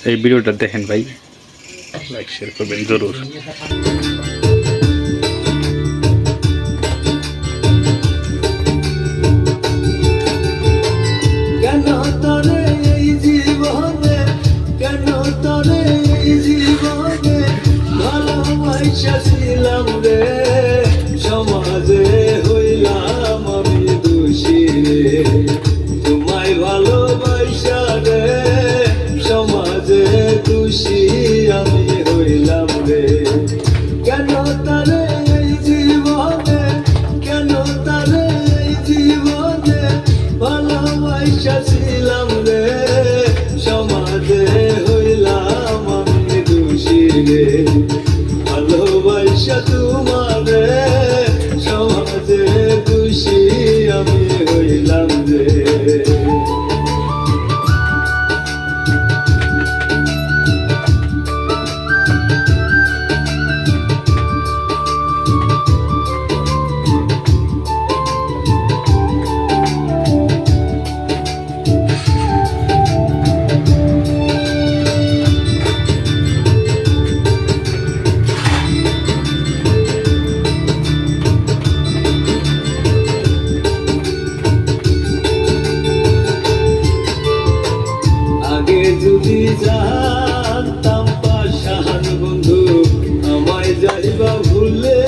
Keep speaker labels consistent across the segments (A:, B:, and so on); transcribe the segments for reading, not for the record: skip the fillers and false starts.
A: এই ভিডিওটা দেখেন ভাই, লাইক শেয়ার করবেন জরুর।
B: কেন তরে এই জীবনে, কেন তরে এই জীবনে ভালোবাসা ছিলাম রে, সমাজে হইলাম আমি দোষী রে, তোমায় ভালোবাসা রে, সমাজে দোষী আমি হইলাম রে। কেন তারে এই জীবনে, কেন তারে এই জীবনে ভালোবাসা ছিলাম রে, সমাজে হইলাম আমি দোষী রে, ভালোবাসা তোমারে, সমাজে দোষী আমি হইলাম রে। আগে যদি জানতাম পাশান বন্ধু আমায় যাইবা ভুলে,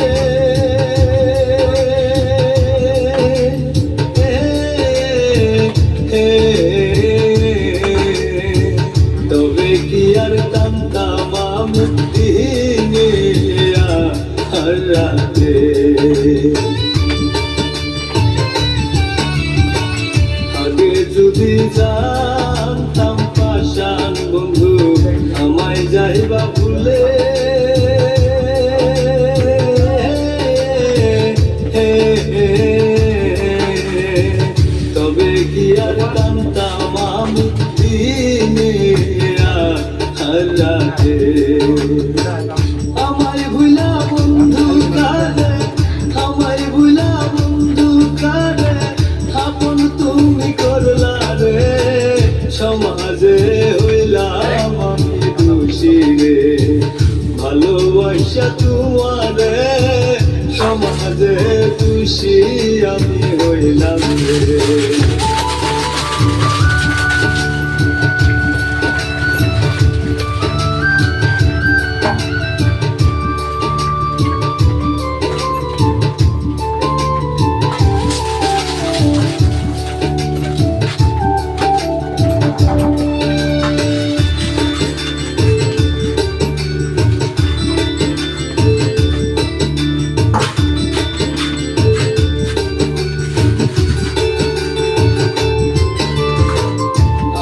B: তবে কি আর জানতাম আমি দিনে আর রাতে। আগে যদি জানতাম পাশান বন্ধু আমায় যাইবা ভুলে, তবে কি আর জানতাম আমি দিনে আর রাতে। আমায় ভুলা বন্ধু কারে, আমায় ভুলা বন্ধু কারে আপন তুমি করলা রে, সমাজে হইলাম আমি দোষী রে, ভালোবাসা তোমারে, সমাজে দোষী আমি হইলাম রে।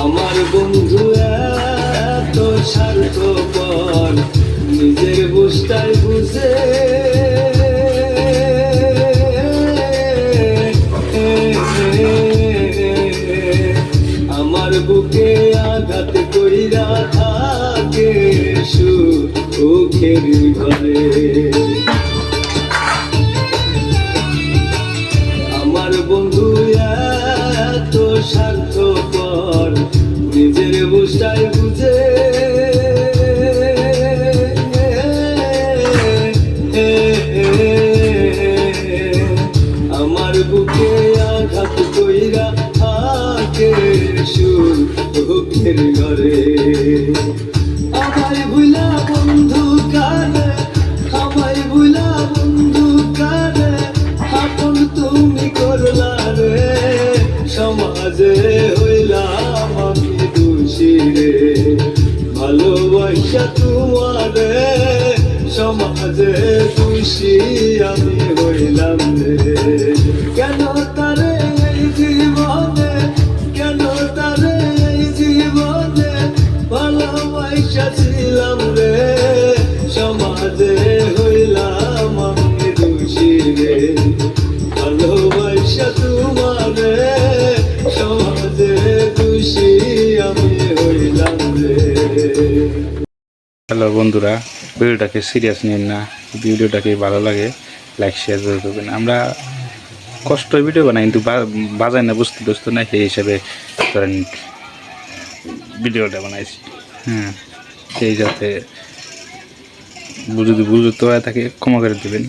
B: আমার বন্ধু এত স্বার্থপর, নিজের বুঝটাই বুঝে, আমার বুকে আঘাত কইরা থাকে সুখের ঘরে। আমার বন্ধু এত স্বার্থপর, নিজের বুঝটাই বুঝে, আমার বুকে আঘাত কইরা থাকে সুখের ঘরে। আমায় ভুলা বন্ধু কারে, আমায় ভুলা বন্ধু কারে আপন তুমি করলা রে, সমাজে হইলাম আমি দোষী রে, ভালোবাসা তোমারে, সমাজে দোষী আমি হইলাম রে। কেন তারে এই জীবনে, কেন তারে এই জীবনে ভালোবাসা ছিলাম রে, সমাজে হইলাম আমি দোষী রে, ভালোবাসা তোমারে, সমাজে দোষী আমি হইলাম রে।
A: হ্যালো বন্ধুরা, ভিডিওটাকে সিরিয়াস নিন না, ভিডিওটাকে ভালো লাগে লাইক শেয়ার করবেন। আমরা কষ্ট ভিডিও বানাই কিন্তু বাজায় না, বুঝতে না, সেই হিসাবে ধরেন ভিডিওটা বানাইছি। হ্যাঁ, সেই যাতে যদি বুঝতে হয় তাকে ক্ষমা করে দেবেন।